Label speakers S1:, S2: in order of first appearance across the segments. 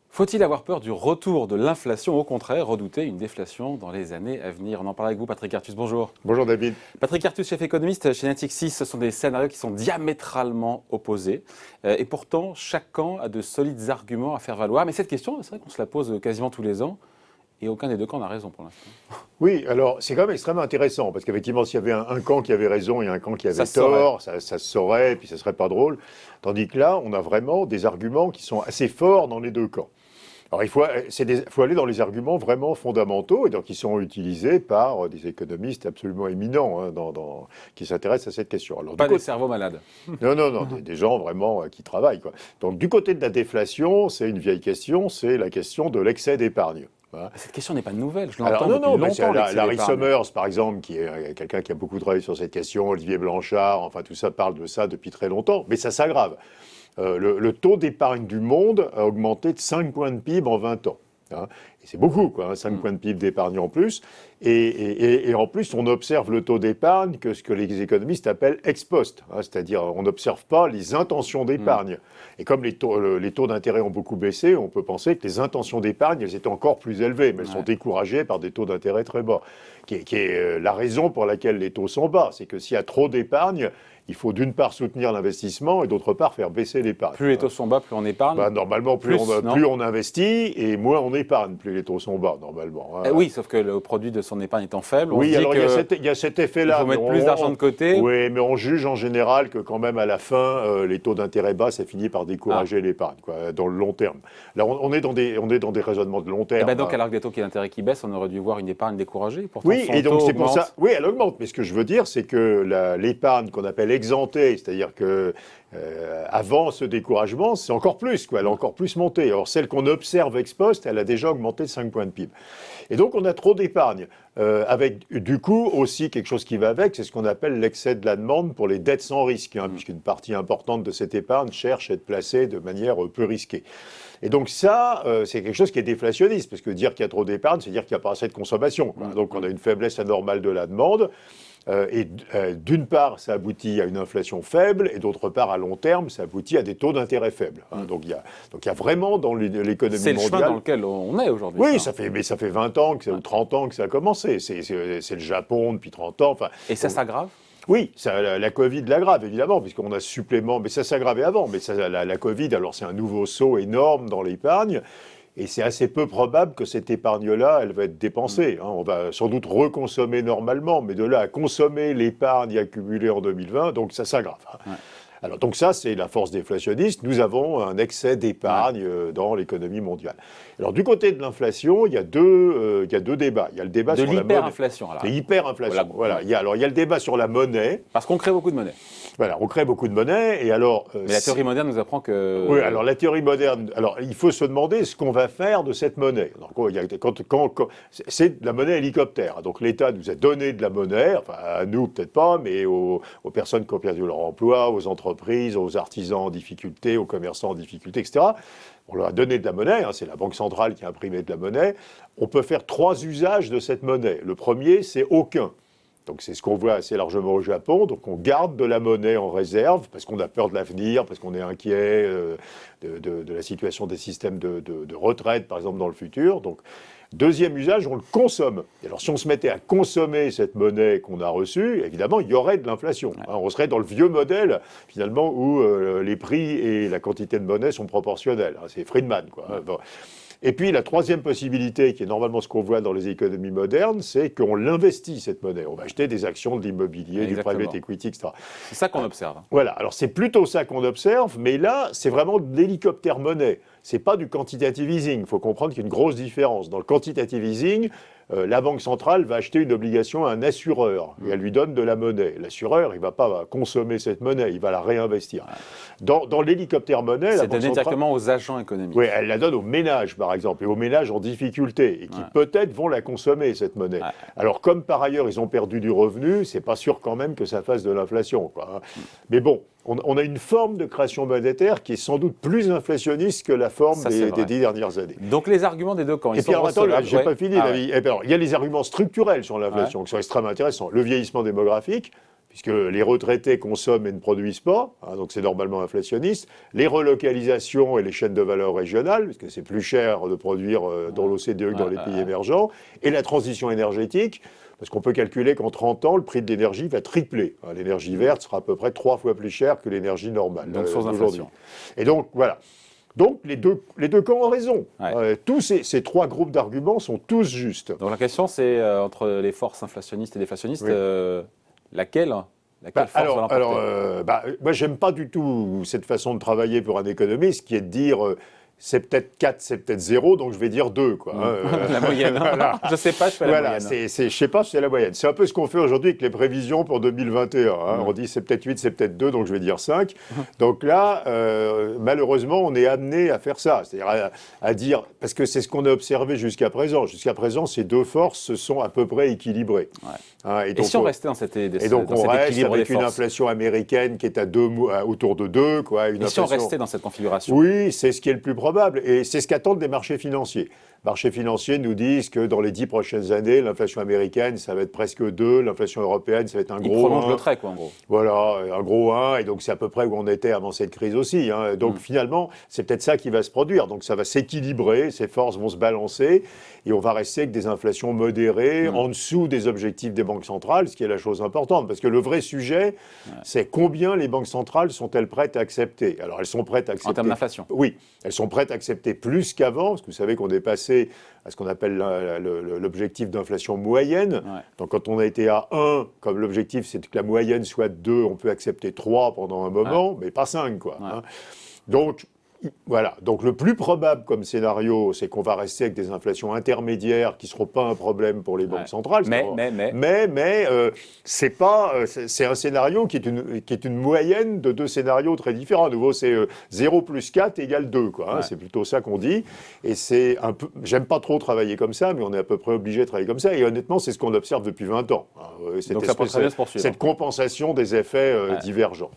S1: Faut-il avoir peur du retour de l'inflation, au contraire, redouter une déflation dans les années à venir? On en parle avec vous, Patrick Artus, bonjour.
S2: Bonjour David.
S1: Patrick Artus, chef économiste chez Natixis, ce sont des scénarios qui sont diamétralement opposés. Et pourtant, chaque camp a de solides arguments à faire valoir. Mais cette question, c'est vrai qu'on se la pose quasiment tous les ans. Et aucun des deux camps n'a raison pour l'instant.
S2: Oui, alors c'est quand même extrêmement intéressant, parce qu'effectivement, s'il y avait un camp qui avait raison et un camp qui avait tort, ça se saurait, et puis ça serait pas drôle. Tandis que là, on a vraiment des arguments qui sont assez forts dans les deux camps. Alors il faut aller dans les arguments vraiment fondamentaux, et donc qui sont utilisés par des économistes absolument éminents qui s'intéressent à cette question. Alors,
S1: pas des cerveaux malades.
S2: Non, des gens vraiment qui travaillent, quoi. Donc du côté de la déflation, c'est une vieille question, c'est la question de l'excès d'épargne. Voilà.
S1: Cette question n'est pas nouvelle, je l'entends
S2: depuis
S1: longtemps.
S2: Larry Summers, par exemple, qui est quelqu'un qui a beaucoup travaillé sur cette question, Olivier Blanchard, enfin tout ça parle de ça depuis très longtemps, mais ça s'aggrave. Le taux d'épargne du monde a augmenté de 5 points de PIB en 20 ans. Hein. Et c'est beaucoup, quoi, 5 points de PIB d'épargne en plus. Et en plus, on observe le taux d'épargne que ce que les économistes appellent ex post. Hein, c'est-à-dire, on n'observe pas les intentions d'épargne. Et comme les taux d'intérêt ont beaucoup baissé, on peut penser que les intentions d'épargne, elles étaient encore plus élevées. Mais elles sont découragées par des taux d'intérêt très bas. Qui est la raison pour laquelle les taux sont bas. C'est que s'il y a trop d'épargne, il faut d'une part soutenir l'investissement et d'autre part faire baisser l'épargne.
S1: Plus les taux sont bas, plus on épargne.
S2: Normalement, plus on investit et moins on épargne, plus les taux sont bas, normalement. Hein.
S1: Oui, sauf que le produit de son épargne étant faible,
S2: oui, alors il y a cet effet-là.
S1: Il faut mettre plus d'argent de côté.
S2: Oui, mais on juge en général que quand même à la fin, les taux d'intérêt bas, ça finit par décourager l'épargne, quoi, dans le long terme. Là, on est dans des raisonnements de long terme.
S1: Et ben donc, alors que des taux qui d'intérêt qui baissent, on aurait dû voir une épargne découragée. Pourtant,
S2: oui, et donc c'est pour ça. Oui, elle augmente. Mais ce que je veux dire, c'est que l'épargne qu'on appelle exemptée, c'est-à-dire que avant ce découragement, c'est encore plus, quoi. Elle a encore plus monté. Or, celle qu'on observe ex post, elle a déjà augmenté de 5 points de PIB. Et donc, on a trop d'épargne. Avec, du coup, aussi quelque chose qui va avec, c'est ce qu'on appelle l'excès de la demande pour les dettes sans risque, hein, puisqu'une partie importante de cette épargne cherche à être placée de manière peu risquée. Et donc ça, c'est quelque chose qui est déflationniste, parce que dire qu'il y a trop d'épargne, c'est dire qu'il n'y a pas assez de consommation, quoi. Donc on a une faiblesse anormale de la demande. D'une part, ça aboutit à une inflation faible, et d'autre part, à long terme, ça aboutit à des taux d'intérêt faibles. Hein. Donc il y a vraiment dans l'économie mondiale...
S1: C'est le chemin dans lequel on est aujourd'hui.
S2: Oui, ça fait 20 ans, ou 30 ans que ça a commencé. C'est le Japon depuis 30 ans.
S1: Et ça s'aggrave ?
S2: Oui, la Covid l'aggrave, évidemment, puisqu'on a supplément... Mais ça s'aggravait avant, mais la Covid, alors c'est un nouveau saut énorme dans l'épargne. Et c'est assez peu probable que cette épargne-là, elle va être dépensée. Hein. On va sans doute reconsommer normalement, mais de là à consommer l'épargne accumulée en 2020, donc ça s'aggrave. Ouais. Alors, donc ça, c'est la force déflationniste. Nous avons un excès d'épargne dans l'économie mondiale. Alors, du côté de l'inflation, il y a deux débats. Il y a le débat sur la monnaie.
S1: L'hyperinflation.
S2: L'hyperinflation, voilà. Il y a le débat sur la monnaie.
S1: Parce qu'on crée beaucoup de monnaie.
S2: Voilà, on crée beaucoup de monnaie, et alors...
S1: Mais la théorie moderne nous apprend que...
S2: Oui, alors la théorie moderne... Alors, il faut se demander ce qu'on va faire de cette monnaie. Donc, c'est de la monnaie hélicoptère. Donc, l'État nous a donné de la monnaie, enfin, à nous, peut-être pas, mais aux personnes qui ont perdu leur emploi, aux entreprises, aux artisans en difficulté, aux commerçants en difficulté, etc. On leur a donné de la monnaie, hein, c'est la Banque centrale qui a imprimé de la monnaie. On peut faire 3 usages de cette monnaie. Le premier, c'est aucun. Donc c'est ce qu'on voit assez largement au Japon. Donc on garde de la monnaie en réserve parce qu'on a peur de l'avenir, parce qu'on est inquiet de la situation des systèmes de retraite, par exemple, dans le futur. Donc deuxième usage, on le consomme. Et alors si on se mettait à consommer cette monnaie qu'on a reçue, évidemment, il y aurait de l'inflation. Hein, on serait dans le vieux modèle, finalement, où les prix et la quantité de monnaie sont proportionnels. Hein, c'est Friedman, quoi. Bon. Et puis la troisième possibilité, qui est normalement ce qu'on voit dans les économies modernes, c'est qu'on l'investit, cette monnaie. On va acheter des actions de l'immobilier, du private equity, etc.
S1: C'est ça qu'on observe.
S2: Voilà, alors c'est plutôt ça qu'on observe, mais là, c'est vraiment de l'hélicoptère monnaie. C'est pas du quantitative easing. Il faut comprendre qu'il y a une grosse différence. Dans le quantitative easing, la Banque centrale va acheter une obligation à un assureur et elle lui donne de la monnaie. L'assureur, il ne va pas consommer cette monnaie, il va la réinvestir. Dans l'hélicoptère monnaie, la Banque
S1: donné
S2: centrale...
S1: directement aux agents économiques.
S2: Oui, elle la donne aux ménages, par exemple, et aux ménages en difficulté, et qui peut-être vont la consommer, cette monnaie. Alors, comme par ailleurs, ils ont perdu du revenu, c'est pas sûr quand même que ça fasse de l'inflation, quoi. Mais bon, on a une forme de création monétaire qui est sans doute plus inflationniste que la forme des 10 dernières années.
S1: Donc les arguments des deux camps, ils sont
S2: recevables. Attends, j'ai pas fini, David. Il y a les arguments structurels sur l'inflation qui sont extrêmement intéressants. Le vieillissement démographique, puisque les retraités consomment et ne produisent pas, hein, donc c'est normalement inflationniste, les relocalisations et les chaînes de valeur régionales, parce que c'est plus cher de produire dans l'OCDE que dans les pays émergents, et la transition énergétique, parce qu'on peut calculer qu'en 30 ans, le prix de l'énergie va tripler. L'énergie verte sera à peu près 3 fois plus chère que l'énergie normale
S1: donc sans
S2: aujourd'hui.
S1: inflation.
S2: Et donc, voilà. Donc, les deux camps ont raison.
S1: Ouais.
S2: Tous ces trois groupes d'arguments sont tous justes.
S1: Donc la question, c'est entre les forces inflationnistes et déflationnistes,
S2: Oui.
S1: laquelle force va l'emporter?
S2: Moi, j'aime pas du tout cette façon de travailler pour un économiste, qui est de dire c'est peut-être 4, c'est peut-être 0, donc je vais dire 2. Quoi,
S1: la moyenne.
S2: Voilà.
S1: Je sais pas, je fais la
S2: Voilà,
S1: moyenne.
S2: je sais pas, c'est la moyenne. C'est un peu ce qu'on fait aujourd'hui avec les prévisions pour 2021. On dit c'est peut-être 8, c'est peut-être 2, donc je vais dire 5. Donc là, malheureusement, on est amené à faire ça. C'est-à-dire à dire, parce que c'est ce qu'on a observé jusqu'à présent. Jusqu'à présent, ces deux forces se sont à peu près équilibrées.
S1: Ouais.
S2: Et donc,
S1: si on restait dans cet
S2: on reste
S1: équilibre
S2: avec
S1: des
S2: une
S1: forces,
S2: inflation américaine qui est à autour de 2. Quoi,
S1: et si on restait dans cette configuration?
S2: Oui, c'est ce qui est le plus probable. Et c'est ce qu'attendent les marchés financiers. Les marchés financiers nous disent que dans les 10 prochaines années, l'inflation américaine, ça va être presque 2, l'inflation européenne, ça va être un
S1: Ils
S2: gros 1.
S1: prolongent le trait, quoi, en gros.
S2: Voilà, un gros 1, et donc c'est à peu près où on était avant cette crise aussi. Donc finalement, c'est peut-être ça qui va se produire. Donc ça va s'équilibrer, ces forces vont se balancer, et on va rester avec des inflations modérées, en dessous des objectifs des banques centrales, ce qui est la chose importante. Parce que le vrai sujet, c'est combien les banques centrales sont-elles prêtes à accepter? Alors elles sont prêtes à accepter...
S1: En termes d'inflation?
S2: Oui, elles sont prêtes à accepter plus qu'avant, parce que vous savez qu'on est passé à ce qu'on appelle l'objectif d'inflation moyenne.
S1: Ouais.
S2: Donc quand on a été à 1, comme l'objectif c'est que la moyenne soit 2, on peut accepter 3 pendant un moment, mais pas 5, quoi. Donc, voilà. Donc le plus probable comme scénario, c'est qu'on va rester avec des inflations intermédiaires qui ne seront pas un problème pour les banques centrales. Mais c'est pas, c'est un scénario qui est une moyenne de deux scénarios très différents. À nouveau, c'est 0 plus 4 égale 2. Quoi, c'est plutôt ça qu'on dit. Et c'est un peu, j'aime pas trop travailler comme ça, mais on est à peu près obligé de travailler comme ça. Et honnêtement, c'est ce qu'on observe depuis 20 ans.
S1: Donc ça peut très bien se poursuivre.
S2: Cette compensation des effets divergents.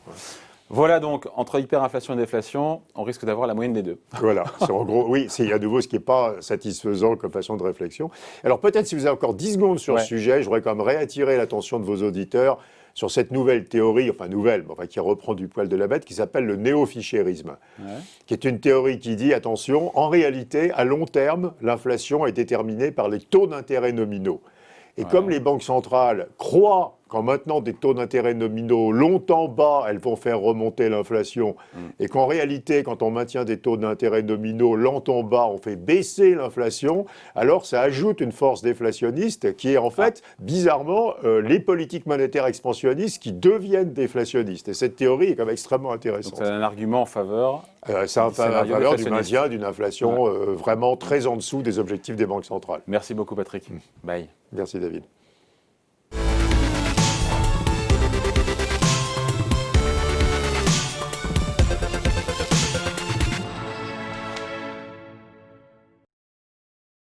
S1: Voilà donc, entre hyperinflation et déflation, on risque d'avoir la moyenne des deux.
S2: Voilà, en gros, oui, c'est à nouveau ce qui n'est pas satisfaisant comme façon de réflexion. Alors peut-être si vous avez encore 10 secondes sur ce sujet, je voudrais quand même réattirer l'attention de vos auditeurs sur cette nouvelle théorie, qui reprend du poil de la bête, qui s'appelle le néo-fichérisme, qui est une théorie qui dit, attention, en réalité, à long terme, l'inflation est déterminée par les taux d'intérêt nominaux. Et comme les banques centrales croient qu'en maintenant des taux d'intérêt nominaux longtemps bas, elles vont faire remonter l'inflation, et qu'en réalité, quand on maintient des taux d'intérêt nominaux longtemps bas, on fait baisser l'inflation, alors ça ajoute une force déflationniste qui est en fait, bizarrement, les politiques monétaires expansionnistes qui deviennent déflationnistes. Et cette théorie est quand même extrêmement intéressante.
S1: Donc c'est un argument en faveur...
S2: c'est en faveur du maintien d'une inflation vraiment très en dessous des objectifs des banques centrales.
S1: Merci beaucoup Patrick. Bye.
S2: Merci David.